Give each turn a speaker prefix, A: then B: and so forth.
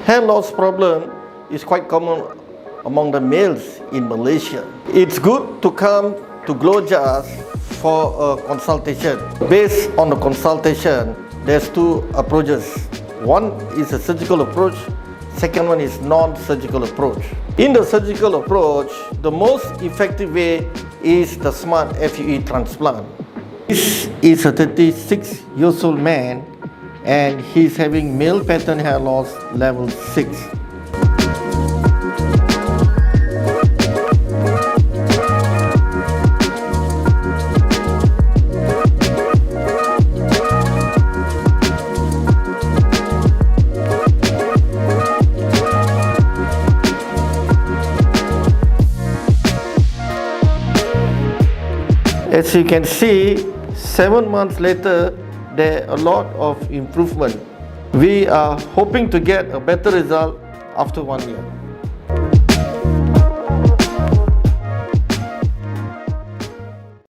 A: Hair loss problem is quite common among the males in Malaysia. It's good to come to GLOJAS for a consultation. Based on the consultation, there's two approaches. One is a surgical approach, second one is non-surgical approach. In the surgical approach, the most effective way is the smart FUE transplant. This is a 36-year-old man and he's having male pattern hair loss level 6. As you can see, 7 months later, there are a lot of improvement. We are hoping to get a better result after 1 year.